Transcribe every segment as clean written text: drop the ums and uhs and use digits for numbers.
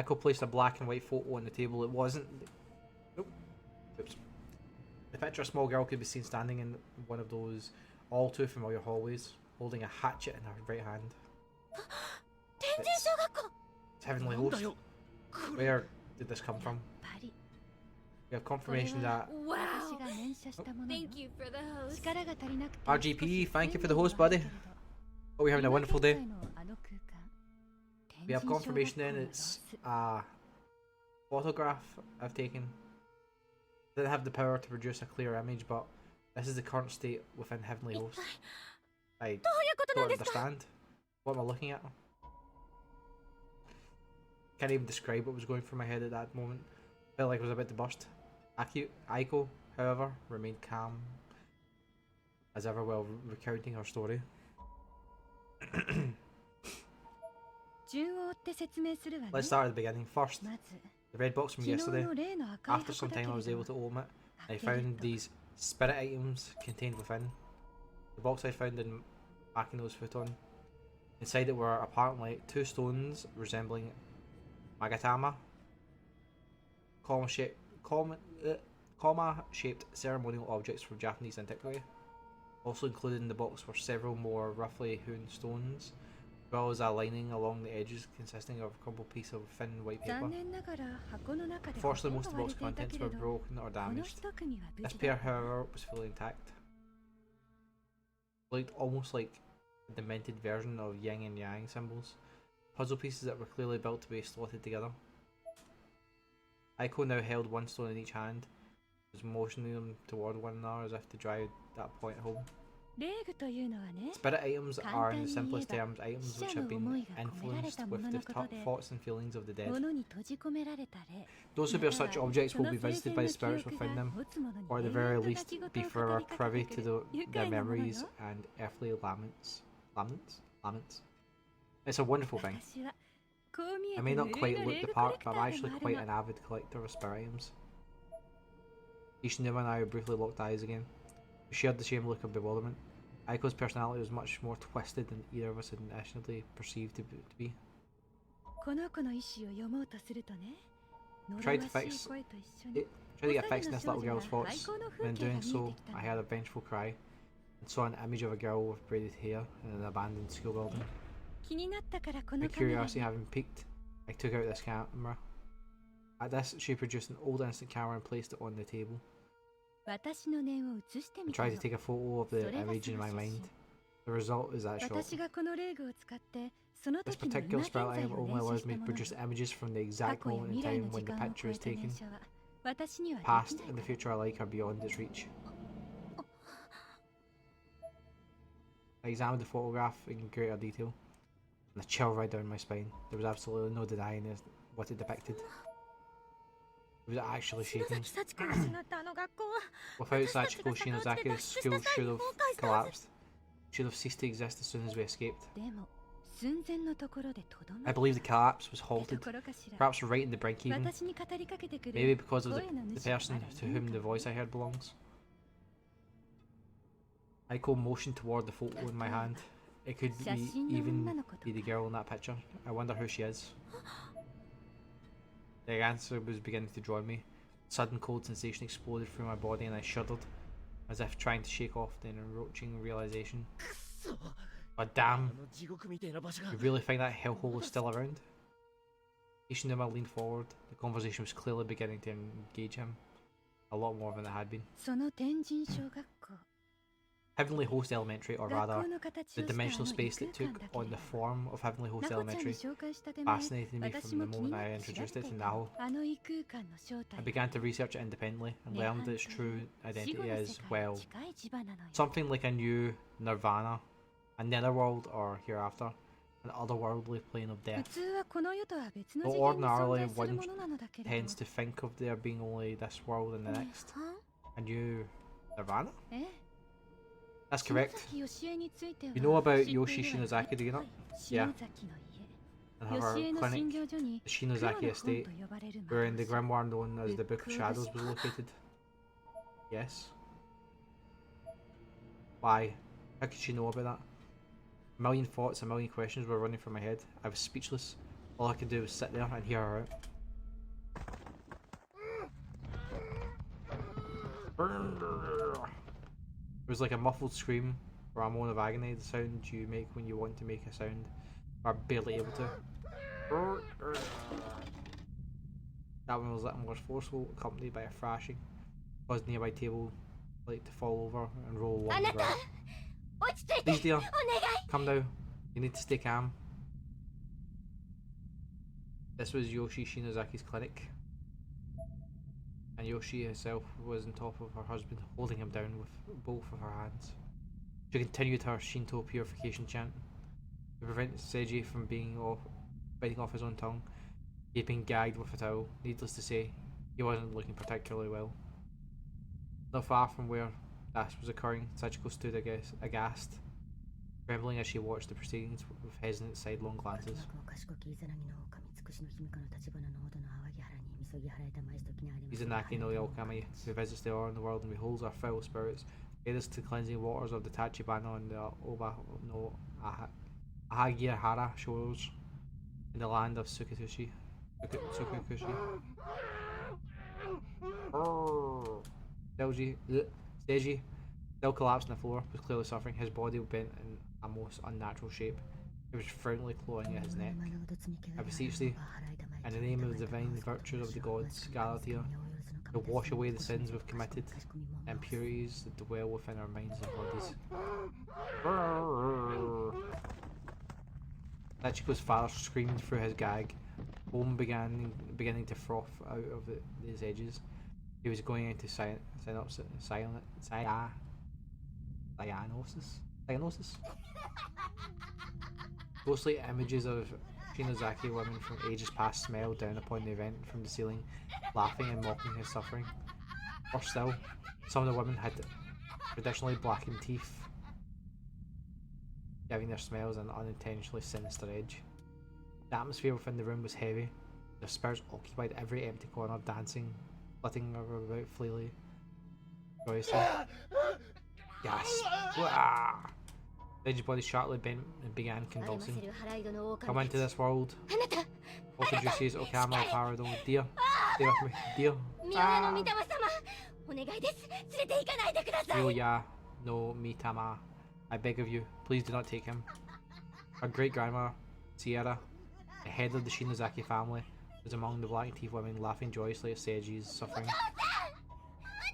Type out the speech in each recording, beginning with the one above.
Aiko placed a black and white photo on the table. It wasn't... Nope. Oops. The picture of a small girl could be seen standing in one of those all too familiar hallways, holding a hatchet in her right hand. It's Heavenly Host. Where did this come from? We have confirmation that... Wow! Thank you for the host. RGP, thank you for the host, buddy. Hope you're having a wonderful day. We have confirmation then it's a photograph I've taken. Didn't have the power to produce a clear image, but this is the current state within Heavenly Host. I don't understand. What am I looking at? Can't even describe what was going through my head at that moment. Felt like I was about to burst. Aiko, however, remained calm as ever while recounting her story. Let's start at the beginning. First, the red box from yesterday. After some time I was able to open it. I found these spirit items contained within. The box I found in Makino's futon. Inside it were apparently 2 stones resembling magatama, comma-shaped ceremonial objects from Japanese antiquity. Also included in the box were several more roughly hewn stones, as well as a lining along the edges consisting of a crumpled piece of thin white paper. Unfortunately, most of the box contents were broken or damaged. This pair, however, was fully intact. It looked almost like a demented version of yin and yang symbols, puzzle pieces that were clearly built to be slotted together. Aiko now held one stone in each hand, was motioning them toward one another as if to drive that point home. Spirit items are, in the simplest terms, items which have been influenced with the thoughts and feelings of the dead. Those who bear such objects will be visited by the spirits within them, or at the very least be forever privy to their memories and earthly laments. It's a wonderful thing. I may not quite look the part, but I'm actually quite an avid collector of spirit items. Ishinuma and I briefly locked eyes again. We shared the same look of bewilderment. Aiko's personality was much more twisted than either of us had initially perceived to be. Tried to get a fix in this little girl's thoughts, and in doing so, I heard a vengeful cry, and saw an image of a girl with braided hair in an abandoned school building. My curiosity having piqued, I took out this camera. At this, she produced an old instant camera and placed it on the table. I tried to take a photo of the image in my mind. The result is that shot. This particular spirit item only allows me to produce images from the exact moment in time when the picture is taken. Past and the future alike are beyond its reach. I examined the photograph in greater detail, and a chill ran down my spine. There was absolutely no denying what it depicted. It was actually shaking. Without Sachiko, Shinozaki's school should have collapsed. Should have ceased to exist as soon as we escaped. I believe the collapse was halted, perhaps right in the brink even. Maybe because of the person to whom the voice I heard belongs. Aiko motioned toward the photo in my hand. It could even be the girl in that picture. I wonder who she is. The answer was beginning to draw me. A sudden cold sensation exploded through my body and I shuddered, as if trying to shake off the enroaching realization. Oh damn! You really think that hellhole is still around? Ishinuma leaned forward. The conversation was clearly beginning to engage him. A lot more than it had been. Heavenly Host Elementary, or rather, the dimensional space that took on the form of Heavenly Host Elementary, fascinated me from the moment I introduced it to Naho. I began to research it independently and learned that its true identity is, well, something like a new nirvana, a netherworld or hereafter, an otherworldly plane of death. Though ordinarily one tends to think of there being only this world and the next. A new nirvana? That's correct. You know about Yoshi Shinozaki, do you not? Yeah. And her clinic, the Shinozaki estate, wherein the grimoire known as the Book of Shadows was located. Yes. Why? How could she know about that? A million thoughts, a million questions were running through my head. I was speechless. All I could do was sit there and hear her out. It was like a muffled scream or a moan of agony, the sound you make when you want to make a sound, but are barely able to. That one was a little more forceful, accompanied by a thrashing, caused nearby table like to fall over and roll along the ground. Please dear, come now, you need to stay calm. This was Yoshi Shinozaki's clinic, and Yoshi herself was on top of her husband, holding him down with both of her hands. She continued her Shinto purification chant. To prevent Seiji from biting off his own tongue, he had been gagged with a towel. Needless to say, he wasn't looking particularly well. Not far from where this was occurring, Sachiko stood aghast, trembling as she watched the proceedings with hesitant sidelong glances. Izanaki no Yokami, who visits the world and beholds our foul spirits, guide us to cleansing waters of the Tachibana and the Oba no Ahagihara shores in the land of Tsukukushi. Seiji, still collapsed on the floor, was clearly suffering, his body bent in a most unnatural shape. He was frowningly clawing at his neck. I beseech thee, in the name of the divine virtues of the gods, gather here, to wash away the sins we've committed, the impurities that dwell within our minds and bodies. Sachiko's father screamed through his gag, foam beginning to froth out of his edges. He was going into cyanosis. Ghostly images of Shinozaki women from ages past smiled down upon the event from the ceiling, laughing and mocking his suffering. Worse still, some of the women had traditionally blackened teeth, giving their smiles an unintentionally sinister edge. The atmosphere within the room was heavy. Their spirits occupied every empty corner, dancing, flitting about freely, joyously. Gasp! Seji's body sharply bent and began convulsing. Come into this world. What produces Okama of Harado? Dear, stay with me, dear. Ryoya no Mitama. I beg of you, please do not take him. Her great-grandma, Sierra, the head of the Shinozaki family, was among the black teeth women laughing joyously at Seiji's suffering.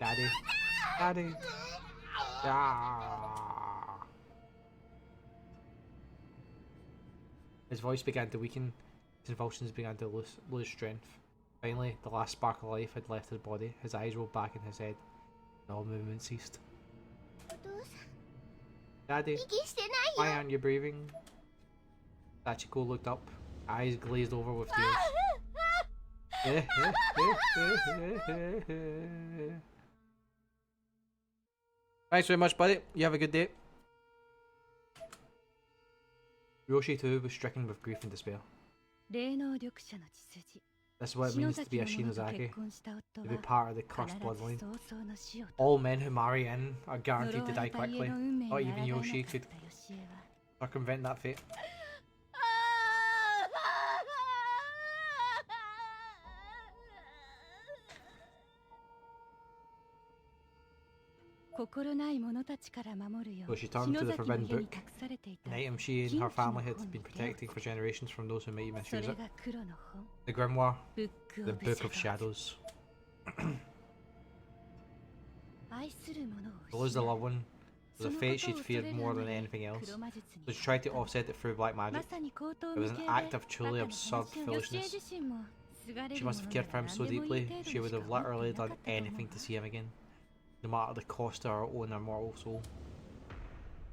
Daddy. Daddy. Ah. His voice began to weaken, his convulsions began to lose strength. Finally, the last spark of life had left his body, his eyes rolled back in his head, and all movement ceased. Daddy, why aren't you breathing? Sachiko looked up, eyes glazed over with tears. Thanks very much, buddy. You have a good day. Yoshi too was stricken with grief and despair. This is what it means to be a Shinozaki, to be part of the cursed bloodline. All men who marry in are guaranteed to die quickly. Not even Yoshi could circumvent that fate. So she turned to the forbidden book, an item she and her family had been protecting for generations from those who might misuse it. The grimoire, the Book of Shadows. To lose the loved one was a fate she'd feared more than anything else, so she tried to offset it through black magic. It was an act of truly absurd foolishness. She must have cared for him so deeply, she would have literally done anything to see him again, no matter the cost to her own immortal soul.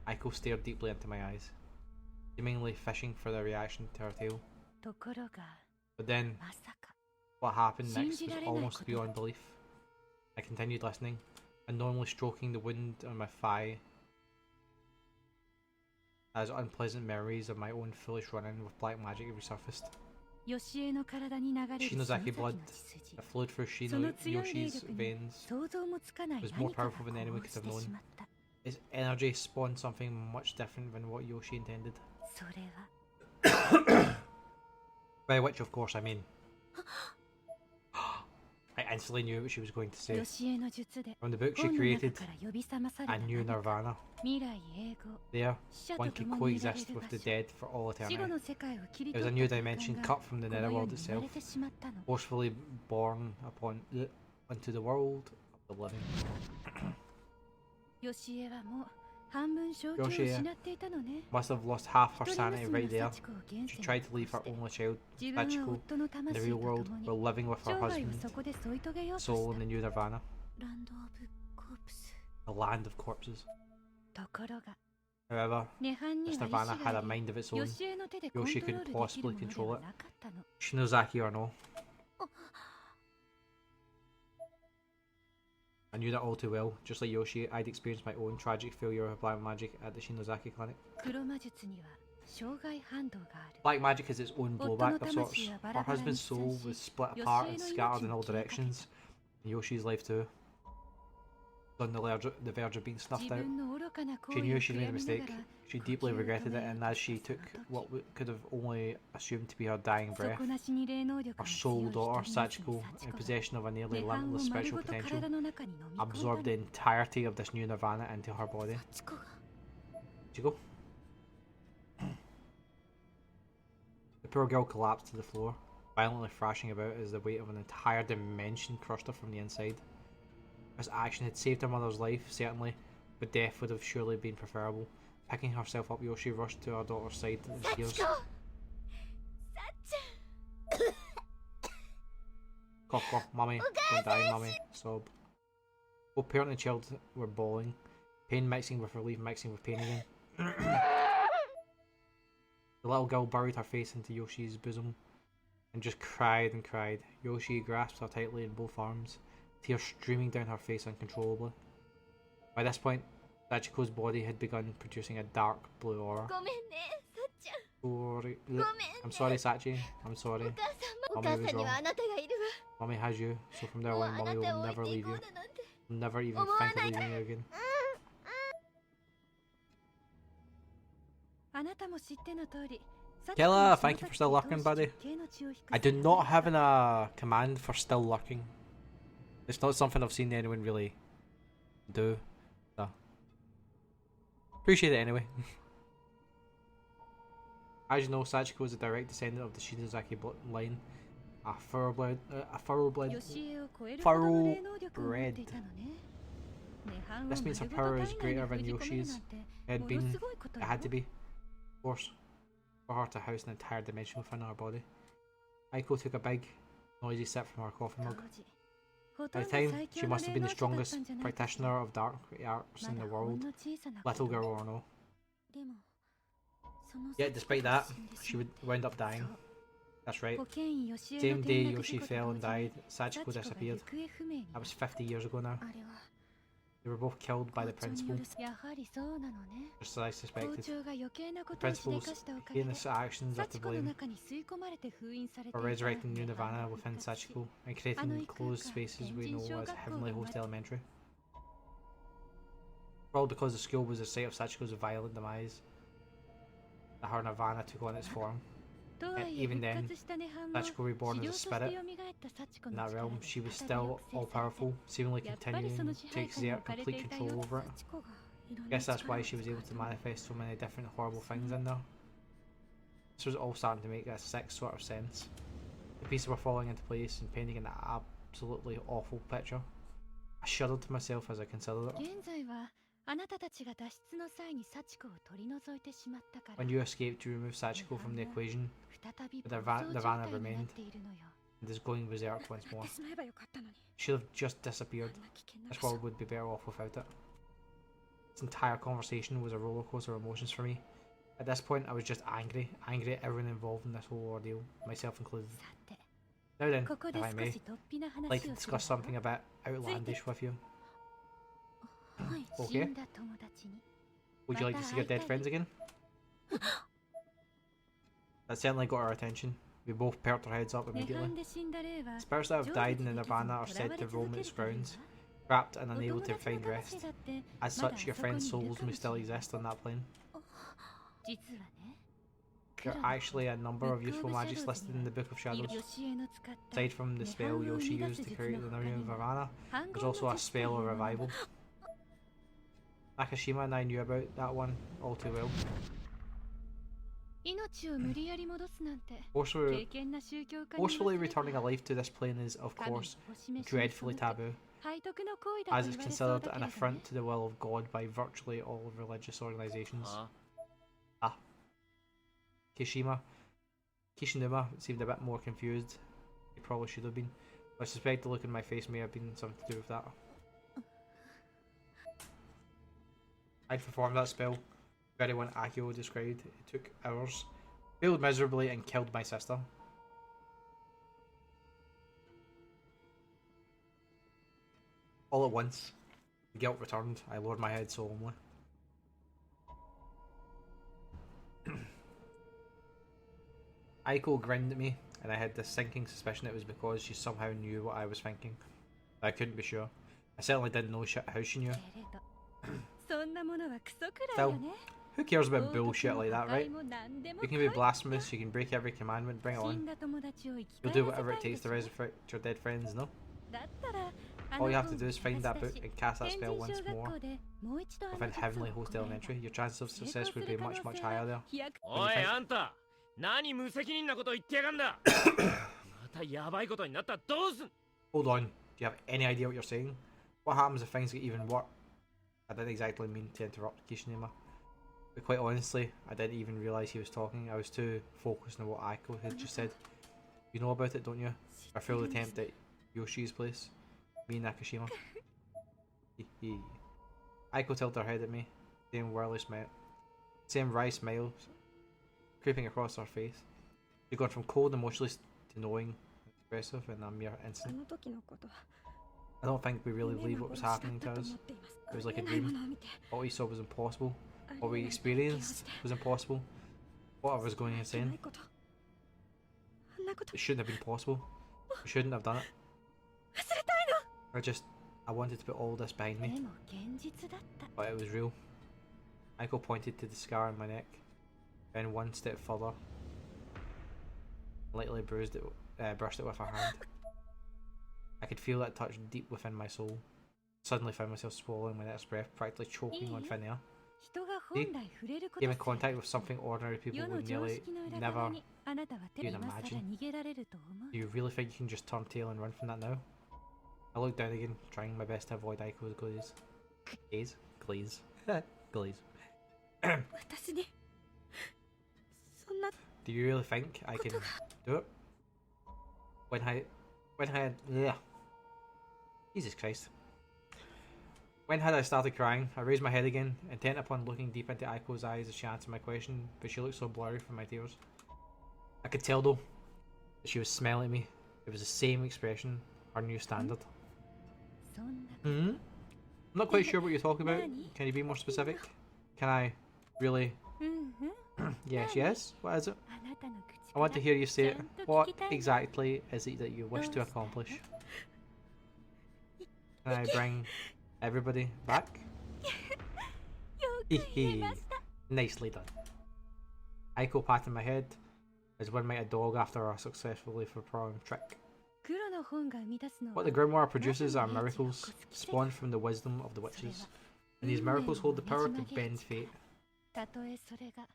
Aiko stared deeply into my eyes, seemingly fishing for the reaction to her tale. But then, what happened next was almost beyond belief. I continued listening, and normally stroking the wound on my thigh, as unpleasant memories of my own foolish run-in with black magic resurfaced. Shinozaki blood that flowed through Yoshi's veins was more powerful than anyone could have known. Its energy spawned something much different than what Yoshi intended. By which, of course, I mean... I instantly knew what she was going to say. From the book she created, a new nirvana. There, one could coexist with the dead for all eternity. It was a new dimension cut from the netherworld itself, forcefully born into the world of the living. Yoshie must have lost half her sanity right there. She tried to leave her only child, Sachiko, in the real world, while living with her husband, soul in the new nirvana. The land of corpses. However, this nirvana had a mind of its own. Yoshie couldn't possibly control it, Shinozaki or no. I knew that all too well. Just like Yoshie, I'd experienced my own tragic failure of black magic at the Shinozaki clinic. Black magic has its own blowback of sorts. Her husband's soul was split apart and scattered in all directions, and Yoshi's life too. On the verge of being snuffed out. She knew she'd made a mistake. She deeply regretted it, and as she took what could have only assumed to be her dying breath, her sole daughter, Sachiko, in possession of a nearly limitless spiritual potential, absorbed the entirety of this new nirvana into her body. Sachiko? The poor girl collapsed to the floor, violently thrashing about as the weight of an entire dimension crushed her from the inside. This action had saved her mother's life, certainly, but death would have surely been preferable. Picking herself up, Yoshie rushed to her daughter's side in tears. Cough, cough, mummy, don't die, mummy, sob. Both parent and child were bawling, pain mixing with relief, mixing with pain again. The little girl buried her face into Yoshi's bosom and just cried and cried. Yoshie grasped her tightly in both arms, tears streaming down her face uncontrollably. By this point, Sachiko's body had begun producing a dark blue aura. I'm sorry, Sachi. I'm sorry. Mommy was wrong. Mommy has you, so from now on, Mommy will never leave you. I'll never even think of leaving you again. Killa, thank you for still lurking, buddy. I do not have a command for still lurking. It's not something I've seen anyone really do. So. Appreciate it anyway. As you know, Sachiko is a direct descendant of the Shinozaki line. A thoroughbred. This means her power is greater than Yoshi's. It had to be, of course, for her to house an entire dimension within her body. Aiko took a big, noisy sip from her coffee mug. At the time, she must have been the strongest practitioner of dark arts in the world, little girl or no. Yet despite that, she would wind up dying. That's right. Same day Yoshie fell and died, Sachiko disappeared. That was 50 years ago now. They were both killed by the principal, just as I suspected. The principal's heinous actions are to blame for resurrecting new nirvana within Sachiko and creating closed spaces we know as Heavenly Host Elementary. All because the school was the site of Sachiko's violent demise, that her nirvana took on its form. Yet even then, Sachiko reborn as a spirit in that realm, she was still all-powerful, seemingly continuing to exert complete control over it. I guess that's why she was able to manifest so many different horrible things in there. This was all starting to make a sick sort of sense. The pieces were falling into place and painting an absolutely awful picture. I shuddered to myself as I considered it. When you escaped, you removed Sachiko from the equation, but Nirvana remained, and is going berserk once more. Should have just disappeared. This world would be better off without it. This entire conversation was a rollercoaster of emotions for me. At this point, I was just angry at everyone involved in this whole ordeal, myself included. Now then, if I may, I'd like to discuss something a bit outlandish with you. Okay? Would you like to see your dead friends again? That certainly got our attention. We both perked our heads up immediately. Spirits that have died in the Nirvana are said to roam its grounds, trapped and unable to find rest. As such, your friends' souls may still exist on that plane. There are actually a number of useful magics listed in the Book of Shadows. Aside from the spell Yoshi used to create the Nirvana Nirvana, there's also a spell of revival. Nakashima and I knew about that one all too well. Forcefully returning a life to this plane is, of course, dreadfully taboo, as it's considered an affront to the will of God by virtually all religious organisations. Kishinuma seemed a bit more confused. He probably should have been. I suspect the look in my face may have been something to do with that. I'd performed that spell, the very one Akio described. It took hours, failed miserably, and killed my sister. All at once, the guilt returned. I lowered my head solemnly. Aiko grinned at me, and I had this sinking suspicion it was because she somehow knew what I was thinking. I couldn't be sure. I certainly didn't know how she knew. Still, who cares about bullshit like that, right? You can be blasphemous, you can break every commandment, bring it on. You'll do whatever it takes to resurrect your dead friends, no? All you have to do is find that book and cast that spell once more within Heavenly Host Elementary. Your chances of success would be much, much higher there. Hold on, do you have any idea what you're saying? What happens if things get even worse? I didn't exactly mean to interrupt Kishinuma, but quite honestly, I didn't even realise he was talking. I was too focused on what Aiko had just said. You know about it, don't you? Our failed attempt at Yoshi's place. Me and Nakashima. Aiko tilted her head at me, same wry smile creeping across her face. She'd gone from cold and emotionless to knowing and expressive in a mere instant. I don't think we really believed what was happening to us. It was like a dream. What we saw was impossible. What we experienced was impossible. What was going insane? It shouldn't have been possible. We shouldn't have done it. I wanted to put all this behind me. But it was real. Aiko pointed to the scar on my neck, then one step further, lightly brushed it with her hand. I could feel that touch deep within my soul. Suddenly found myself swallowing my next breath, practically choking on thin air. See? Came in contact with something ordinary people would nearly never even imagine. Do you really think you can just turn tail and run from that now? I looked down again, trying my best to avoid Aiko's glaze. Glaze. Do you really think I can do it? Jesus Christ. When had I started crying? I raised my head again, intent upon looking deep into Aiko's eyes as she answered my question, but she looked so blurry from my tears. I could tell though, that she was smiling at me. It was the same expression, her new standard. I'm not quite sure what you're talking about. Can you be more specific? Can I really? Yes. What is it? I want to hear you say it. What exactly is it that you wish to accomplish? Can I bring everybody back? Nicely done. Aiko patted my head, as one might a dog after a successfully performed trick. What the grimoire produces are miracles, spawned from the wisdom of the witches, and these miracles hold the power to bend fate,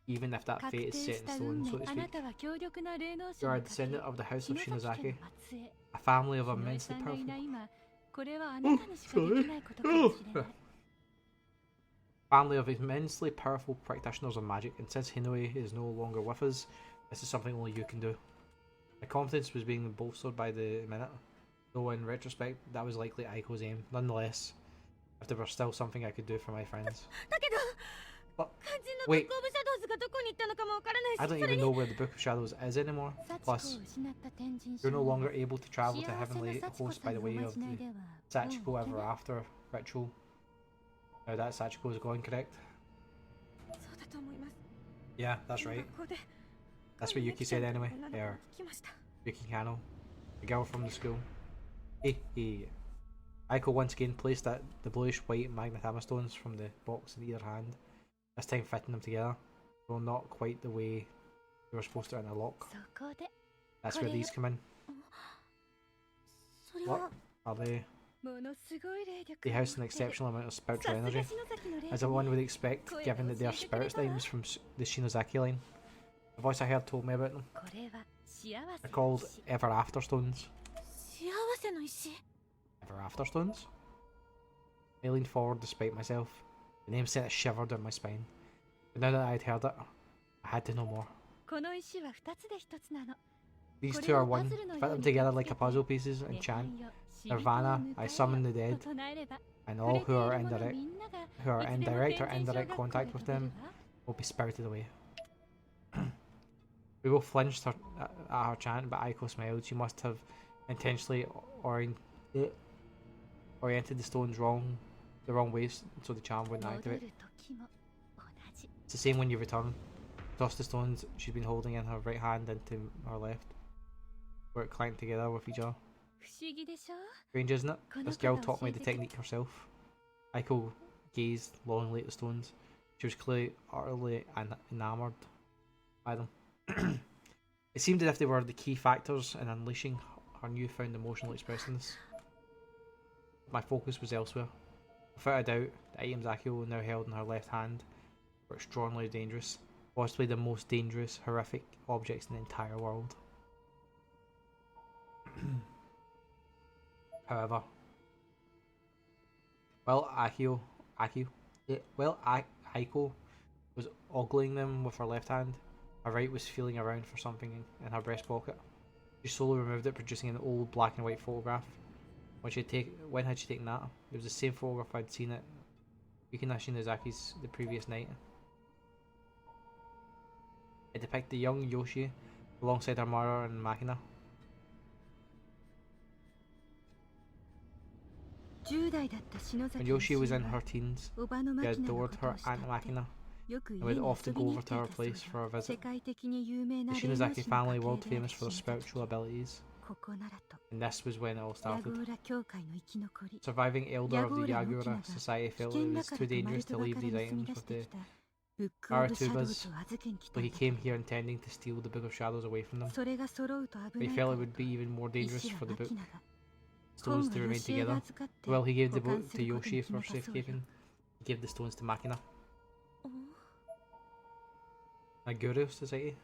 even if that fate is set in stone, so to speak. You are a descendant of the house of Shinozaki, a family of immensely powerful practitioners of magic, and since Hinoi is no longer with us, this is something only you can do. My confidence was being bolstered by the minute, though in retrospect that was likely Aiko's aim. Nonetheless, if there were still something I could do for my friends. But, wait, I don't even know where the Book of Shadows is anymore. Plus, you're no longer able to travel to Heavenly Host by the way of the Sachiko Ever After ritual. Now that Sachiko is gone, correct? Yeah, that's right. That's what Yuki said anyway. Or Yuki Kano, the girl from the school. Aiko once again placed the bluish white magnetama stones from the box in either hand, this time fitting them together, though not quite the way We were supposed to enter a lock. That's where these come in. What are they? They house an exceptional amount of spiritual energy, as one would expect, given that they are spirit stems from the Shinozaki line. The voice I heard told me about them. They're called Ever After Stones. Ever After Stones? I leaned forward despite myself. The name sent a shiver down my spine. But now that I had heard it, I had to know more. These two are one. Fit them together like a puzzle pieces and chant Nirvana, I summon the dead, and all who are in direct or indirect contact with them will be spirited away. We both flinched at her chant, but Aiko smiled. She must have intentionally oriented the stones the wrong way, so the charm wouldn't activate. It's the same when you return. Toss the stones she's been holding in her right hand into her left, where it clanked together with each other. Strange, isn't it? This girl taught me the technique herself. Aiko gazed longingly at the stones. She was clearly utterly enamoured by them. It seemed as if they were the key factors in unleashing her newfound emotional expressiveness. My focus was elsewhere. Without a doubt, the items Akio now held in her left hand were extraordinarily dangerous, possibly the most dangerous, horrific objects in the entire world. However, while Aiko was ogling them with her left hand, her right was feeling around for something in her breast pocket. She slowly removed it, producing an old black and white photograph. When had she taken that? It was the same photograph I'd seen at Yukina Shinozaki's the previous night. It depicted young Yoshi alongside her mother and Makina. When Yoshi was in her teens, she adored her Aunt Makina and would often go over to her place for a visit. The Shinozaki family were world famous for their spiritual abilities, and this was when it all started. Surviving elder of the Yagura Society felt it was too dangerous to leave these items with the Aratubas, so he came here intending to steal the Book of Shadows away from them. But he felt it would be even more dangerous for the book stones to remain together. Well, he gave the book to Yoshi for safekeeping. He gave the stones to Makina. A Guru Society?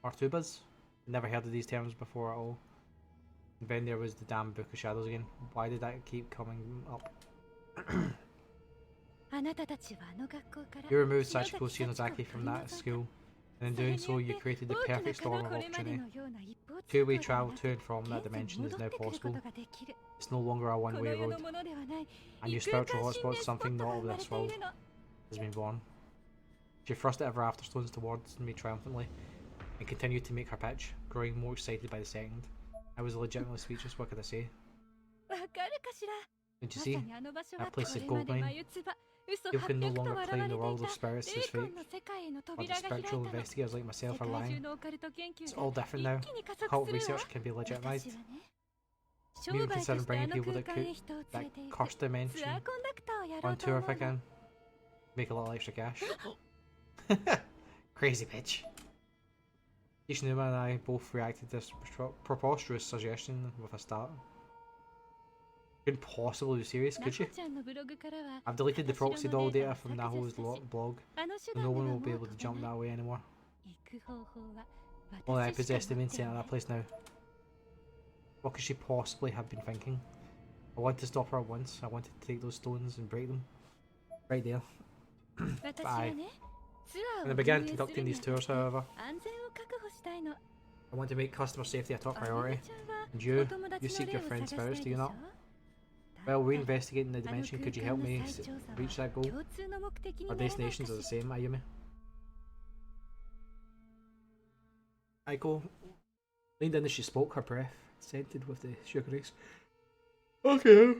Artubas? Never heard of these terms before at all. And then there was the damn Book of Shadows again. Why did that keep coming up? You removed Sachiko Shinozaki from that school, and in doing so you created the perfect storm of opportunity. Two-way travel to and from that dimension is now possible. It's no longer a one-way road. A new spiritual hotspot, something not of this world, has been born. She thrust Ever After Stones towards me triumphantly, and continued to make her pitch, growing more excited by the second. I was legitimately speechless. What could I say? Did you see? That place is goldmine. You can no longer claim the world of spirits is fake, or that spiritual investigators like myself are lying. It's all different now. Cult research can be legitimised. I'm even considering bringing people that cursed dimension on tour if I can. Make a little extra cash. Crazy bitch. Ishinuma and I both reacted to this preposterous suggestion with a start. Couldn't possibly be serious, could you? I've deleted the proxy doll data from Naho's blog, so no one will be able to jump that way anymore. Only I possess the main center of that place now. What could she possibly have been thinking? I wanted to stop her at once. I wanted to take those stones and break them. Right there. But when I began conducting these tours, however, I want to make customer safety a top priority. And you seek your friend's spirits, do you not? While reinvestigating the dimension, could you help me reach that goal? Our destinations are the same, Ayumi. Aiko leaned in as she spoke, her breath scented with the sugar race. Okay.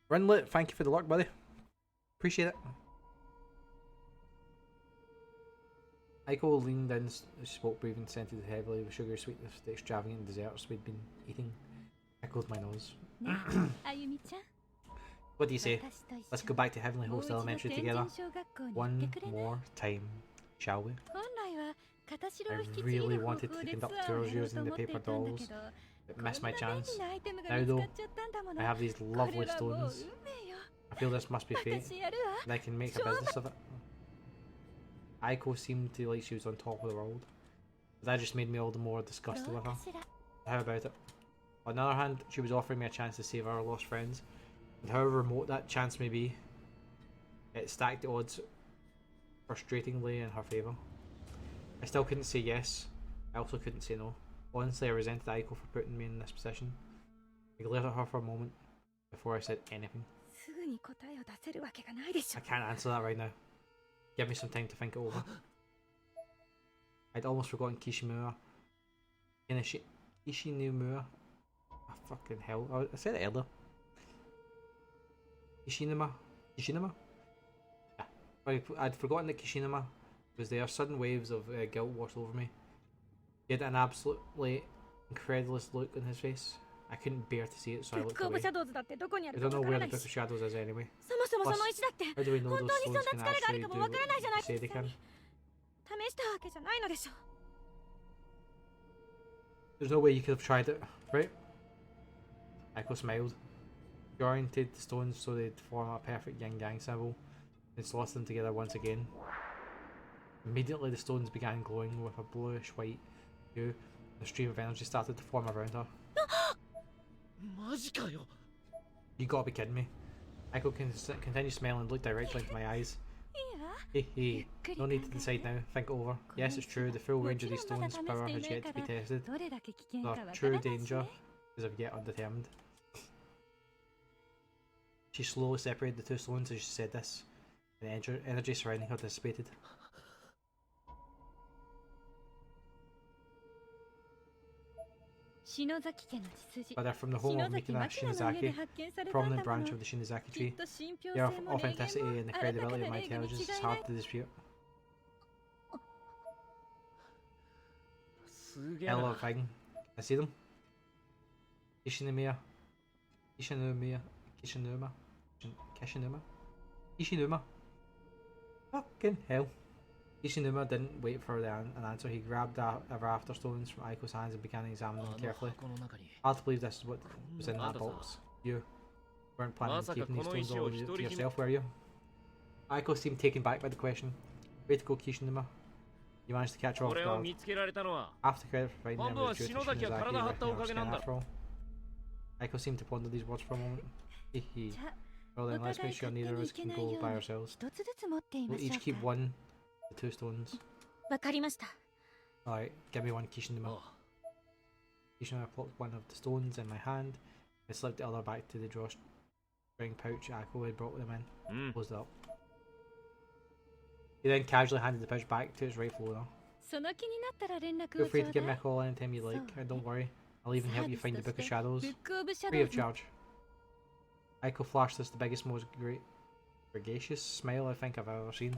Runlet, thank you for the luck, buddy. Appreciate it. Aiko leaned in as she spoke, breathing scented heavily with sugary sweetness. The extravagant desserts we'd been eating tickled my nose. What do you say? Let's go back to Heavenly Host Elementary together. One more time, shall we? I really wanted to conduct tours using the paper dolls, but missed my chance. Now though, I have these lovely stones. I feel this must be fate, and I can make a business of it. Aiko seemed to like she was on top of the world, but that just made me all the more disgusted with her. How about it? On the other hand, she was offering me a chance to save our lost friends, and however remote that chance may be, it stacked the odds frustratingly in her favour. I still couldn't say yes, I also couldn't say no. Honestly, I resented Aiko for putting me in this position. I glared at her for a moment before I said anything. I can't answer that right now. Give me some time to think it over. I'd almost forgotten Kishinuma. Kishinuma? Oh, fucking hell. I said it earlier. Kishinuma? Yeah. I'd forgotten that Kishinuma was there. Sudden waves of guilt washed over me. He had an absolutely incredulous look on his face. I couldn't bear to see it, so I looked away. I don't know where the Book of Shadows is anyway. Plus, how do we know those stones can actually do what they say they can? There's no way you could have tried it, right? Aiko smiled. She oriented the stones so they'd form a perfect yin-yang symbol, and slotted them together once again. Immediately the stones began glowing with a bluish-white hue. A stream of energy started to form around her. You gotta be kidding me. Aiko continued smiling and looked directly into my eyes. Hey, no need to decide now, think it over. Yes, it's true, the full range of these stones' power has yet to be tested. Their true danger is of yet undetermined. She slowly separated the two stones as she said this, and the energy surrounding her dissipated. But they're from the home of Mikina Shinozaki, a prominent branch of the Shinozaki tree. The authenticity and the credibility of my intelligence is hard to dispute. Hell of a thing. I see them. Kishinuma. Fucking hell. Kishinuma didn't wait for an answer. He grabbed a rafter stones from Aiko's hands and began examining them carefully. Hard to believe this is what was in that box. You weren't planning on keeping these stones all to yourself, were you? Aiko seemed taken back by the question. Way to go, Kishinuma. You managed to catch her off guard. Half the credit for finding them was due to Shinozaki wrecking our skin after all. Aiko seemed to ponder these words for a moment. Hehe. Well then, let's make sure neither of us can go by ourselves. We'll each keep one of the two stones. Alright, give me one, Kishinuma. Kishinuma plucked one of the stones in my hand and slipped the other back to the drawstring pouch Aiko had brought them in. Closed it up. He then casually handed the pouch back to its rightful owner. Feel free to give me a call anytime you like, and don't worry, I'll even help you find the Book of Shadows, free of charge. Aiko flashed us the biggest, most gregarious smile I think I've ever seen.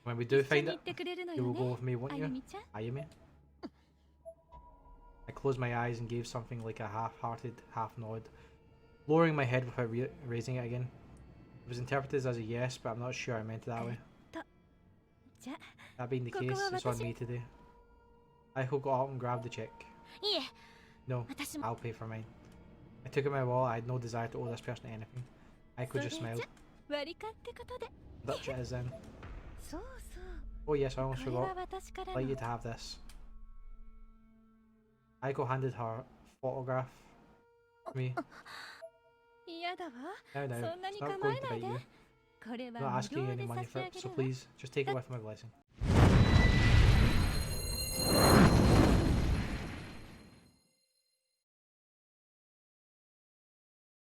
When we do find it, you will go with me, won't you, Ayumi? I closed my eyes and gave something like a half-hearted half nod, lowering my head without raising it again. It was interpreted as a yes, but I'm not sure I meant it that way. That being the case, it's on me today. Aiko got up and grabbed the check. No, I'll pay for mine. I took out my wallet. I had no desire to owe this person anything. Aiko just smiled. Dutch it is then. Oh yes, I almost forgot. I'd like you to have this. Aiko handed her photograph to me. No, it's not going to bite you. I'm not asking you any money for it, so please, just take it with my blessing.